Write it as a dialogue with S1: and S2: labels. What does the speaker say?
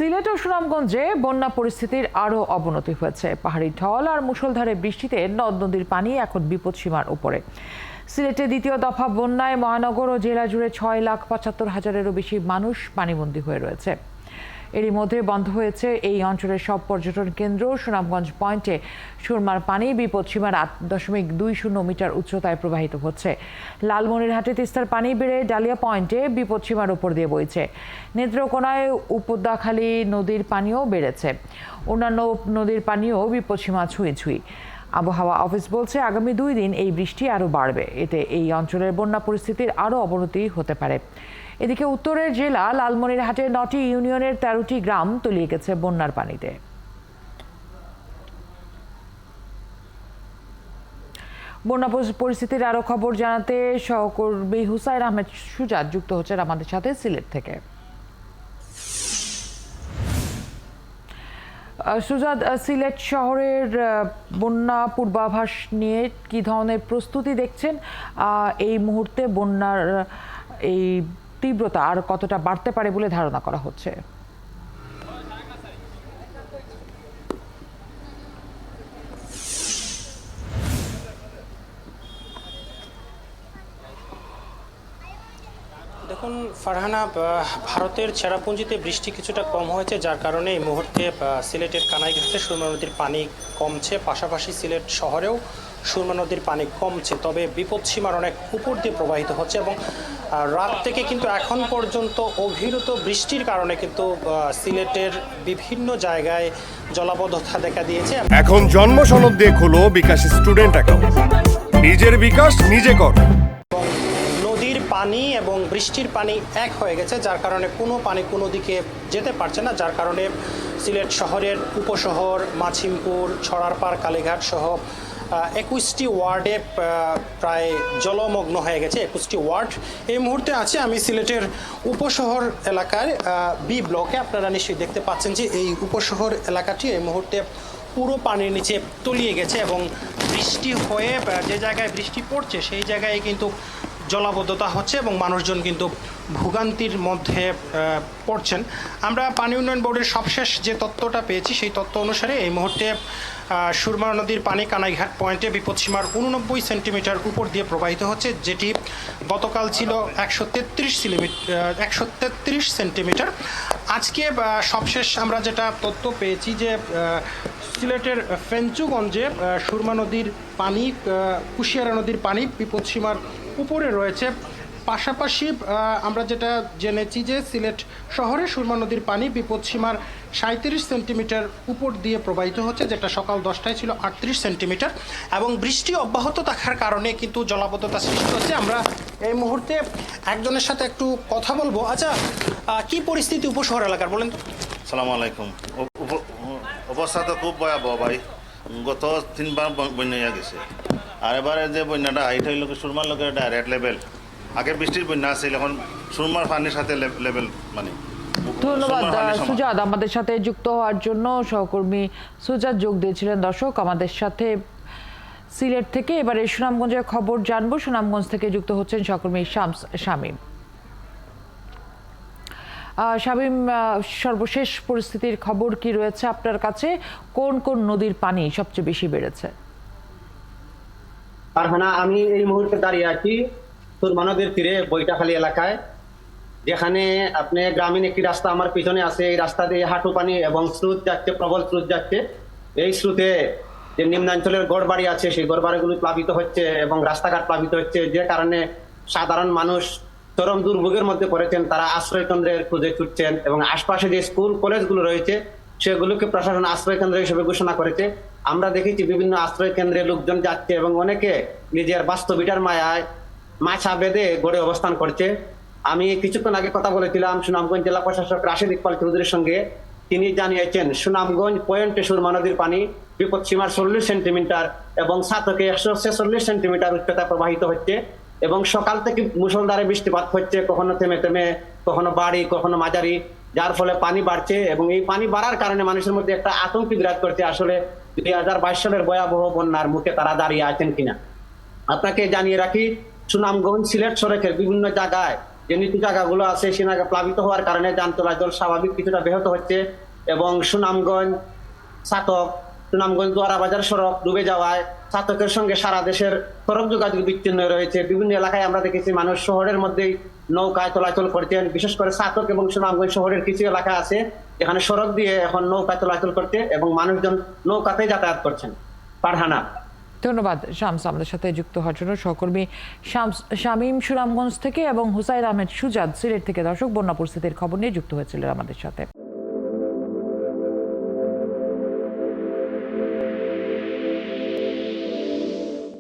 S1: সিলেট ও সুনামগঞ্জে বন্যা পরিস্থিতির আরও অবনতি হয়েছে। পাহাড়ি ঢল আর মুষলধারে বৃষ্টিতে নদ নদীর পানি এখন বিপদসীমার উপরে। সিলেটে দ্বিতীয় দফা বন্যায় মহানগর ও জেলা জুড়ে 6,75,000-এরও বেশি মানুষ পানিবন্দী হয়ে রয়েছে। এরই মধ্যে বন্ধ হয়েছে এই অঞ্চলের সব পর্যটন কেন্দ্র। সুনামগঞ্জ পয়েন্টে সুরমার পানি বিপদসীমার 8.20 মিটার উচ্চতায় প্রবাহিত হচ্ছে। লালমনিরহাটে তিস্তার পানি বেড়ে ডালিয়া পয়েন্টে বিপদসীমার উপর দিয়ে বইছে। নেত্রকোনায় উপদাখালী নদীর পানিও বেড়েছে। অন্যান্য নদীর পানিও বিপদসীমা ছুঁই ছুঁই। আবহাওয়া অফিস বলছে আগামী 2 দিন এই বৃষ্টি আরও বাড়বে। এতে এই অঞ্চলের বন্যা পরিস্থিতির আরও অবনতি হতে পারে। এদিকে উত্তরের জেলা লালমনিরহাটে 9টি ইউনিয়নের 13টি গ্রাম তলিয়ে গেছে বন্যার পানিতে। বন্যা পরিস্থিতির আরও খবর জানাতে সহকর্মী হুসাইন আহমেদ সুজাত যুক্ত হচ্ছেন আমাদের সাথে সিলেট থেকে। সুজাত, সিলেট শহরের বন্যা পূর্বাভাস নিয়ে কি ধরনের প্রস্তুতি দেখছেন? এই মুহূর্তে বন্যার এই তীব্রতা আর কতটা বাড়তে পারে বলে ধারণা করা হচ্ছে?
S2: দেখুন ফারহানা, ভারতের চেরাপুঞ্জিতে বৃষ্টি কিছুটা কম হয়েছে, যার কারণে এই মুহূর্তে সিলেটের কানাইঘাটে সুরমা নদীর পানি কমছে। পাশাপাশি সিলেট শহরেও সুরমা নদীর পানি কমছে, তবে বিপদসীমার অনেক উপর দিয়ে প্রবাহিত হচ্ছে এবং রাত থেকে কিন্তু এখন পর্যন্ত অবিরত বৃষ্টির কারণে কিন্তু সিলেটের বিভিন্ন জায়গায় জলাবদ্ধতা দেখা দিয়েছে।
S3: এখন জন্ম সনদ দিয়ে খোলো বিকাশ স্টুডেন্ট অ্যাকাউন্ট। নিজের বিকাশ নিজে কর।
S2: নদীর পানি এবং বৃষ্টির পানি এক হয়ে গেছে, যার কারণে কোনো পানি কোনো দিকে যেতে পারছে না, যার কারণে সিলেট শহরের উপশহর মাছিমপুর, ছড়ারপাড়, কালীঘাট সহ 21টি ওয়ার্ডে প্রায় জলমগ্ন হয়ে গেছে। 21টি ওয়ার্ড। এই মুহূর্তে আছে আমি সিলেটের উপশহর এলাকার বি ব্লকে। আপনারা নিশ্চয়ই দেখতে পাচ্ছেন যে এই উপশহর এলাকাটি এই মুহূর্তে পুরো পানির নিচে তলিয়ে গেছে এবং বৃষ্টি হয়ে যে জায়গায় বৃষ্টি পড়ছে সেই জায়গায় কিন্তু জলাবদ্ধতা হচ্ছে এবং মানুষজন কিন্তু ভোগান্তির মধ্যে পড়ছেন। আমরা পানি উন্নয়ন বোর্ডের সবশেষ যে তথ্যটা পেয়েছি সেই তথ্য অনুসারে এই মুহূর্তে সুরমা নদীর পানি কানাইঘাট পয়েন্টে বিপদসীমার 89 সেন্টিমিটার উপর দিয়ে প্রবাহিত হচ্ছে, যেটি গতকাল ছিল 133 সেন্টিমিটার। আজকে সবশেষ আমরা যেটা তথ্য পেয়েছি যে সিলেটের ফেঞ্চুগঞ্জে সুরমা নদীর পানি, কুশিয়ারা নদীর পানি বিপদসীমার উপরে রয়েছে। পাশাপাশি আমরা যেটা জেনেছি যে সিলেট শহরে সুরমা নদীর পানি বিপদসীমার 37 সেন্টিমিটার উপর দিয়ে প্রবাহিত হচ্ছে, যেটা সকাল 10টায় ছিল 38 সেন্টিমিটার এবং বৃষ্টি অব্যাহত থাকার কারণে কিন্তু জলাবদ্ধতা সৃষ্টি হচ্ছে। আমরা এই মুহূর্তে একজনের সাথে একটু কথা বলবো। আচ্ছা, কি পরিস্থিতি উপশহর এলাকার বলেন তো?
S4: সালাম আলাইকুম। অবস্থা তো খুব ভয়াবহ ভাই। গত 3বার বন্যা গেছে, আর এবারে যে বন্যাটা হাইট হইল সুরমার লোকের একটা রেড লেভেল। আগে বৃষ্টির বন্যা আছিল, এখন সুরমার পানির সাথে লেভেল মানে।
S1: ধন্যবাদ সুজাত আমাদের সাথে যুক্ত হওয়ার জন্য। সহকর্মী সুজাত যোগ দিয়েছিলেন। দর্শক, আমাদের সাথে সিলেট থেকে এবারে সুনামগঞ্জের খবর জানবো। সুনামগঞ্জ থেকে যুক্ত হচ্ছেন সহকর্মী শামীম। শামীম, সর্বশেষ পরিস্থিতির খবর কি রয়েছে আপনার কাছে? কোন কোন নদীর পানি সবচেয়ে বেশি বেড়েছে?
S5: ফারহানা, আমি এই মুহূর্তে দাঁড়িয়ে আছি সুরমা নদীর তীরে বৈটাখালী এলাকায়, যেখানে আপনি গ্রামীণ একটি রাস্তা আমার পিছনে আছে। এই রাস্তা দিয়ে হাঁটু পানি এবং স্রোত যাচ্ছে, প্রবল স্রোত যাচ্ছে। এই স্রোতে যে নিম্নাঞ্চলের গড়বাড়ি আছে সেই গড়বাড়িগুলো প্লাবিত হচ্ছে এবং রাস্তাঘাট প্লাবিত হচ্ছে, যে কারণে সাধারণ মানুষ চরম দুর্ভোগের মধ্যে পড়েছেন। তারা আশ্রয় কেন্দ্রের খুঁজে ছুটছেন এবং আশপাশে যে স্কুল কলেজগুলো রয়েছে সেগুলোকে প্রশাসন আশ্রয় কেন্দ্র হিসেবে ঘোষণা করেছে। আমরা দেখেছি বিভিন্ন আশ্রয় কেন্দ্রে লোকজন যাচ্ছে এবং অনেকে নিজের বাস্তবিটার মায়ায় মাছা বেঁধে গড়ে অবস্থান করছে। আমি কিছুক্ষণ আগে কথা বলেছিলাম সুনামগঞ্জ জেলা প্রশাসক রাশেদ ইকবাল চৌধুরীর সঙ্গে। তিনি জানিয়েছেন সুনামগঞ্জ পয়েন্টে সুরমা নদীর পানি বিপদসীমার 40 সেন্টিমিটার এবং সাতকে 146 সেন্টিমিটার উচ্চতা প্রবাহিত হচ্ছে এবং সকাল থেকে মুষলধারে বৃষ্টিপাত হচ্ছে, কখনো থেমে থেমে, কখনো বাড়ি, কখনো মাঝারি, যার ফলে পানি বাড়ছে এবং এই পানি বাড়ার কারণে মানুষের মধ্যে একটা আতঙ্ক বিরাজ করছে। আসলে 2022 সালের ভয়াবহ বন্যার মুখে তারা দাঁড়িয়ে আছেন কিনা। আপনাকে জানিয়ে রাখি, সুনামগঞ্জ সিলেট সড়কের বিভিন্ন জায়গায় যে নিচু জায়গাগুলো আছে সেনাকে প্লাবিত হওয়ার কারণে যান চলাচল স্বাভাবিক কিছুটা ব্যাহত হচ্ছে এবং সুনামগঞ্জ ছাতক সুনামগঞ্জ দোয়ারা বাজার সড়ক ডুবে যাওয়ায় ছাতকের সঙ্গে সারা দেশের সড়ক যোগাযোগ বিচ্ছিন্ন রয়েছে। বিভিন্ন এলাকায় আমরা দেখেছি মানুষ শহরের মধ্যেই নৌকায় চলাচল করছেন, বিশেষ করে ছাতক এবং সুনামগঞ্জ শহরের কিছু এলাকা আছে এখানে সড়ক দিয়ে এখন নৌকায় চলাচল করতে এবং মানুষজন নৌকাতেই যাতায়াত করছেন। ফারহানা।
S1: ধন্যবাদ শামস আমাদের সাথে যুক্ত হওয়ার জন্য। সহকর্মী শামীম সুনামগঞ্জ থেকে এবং হুসাইন আহমেদ সুজাদ সিলেট থেকে দর্শক বন্যা পরিস্থিতির খবর নিয়ে যুক্ত হয়েছিলেন আমাদের সাথে।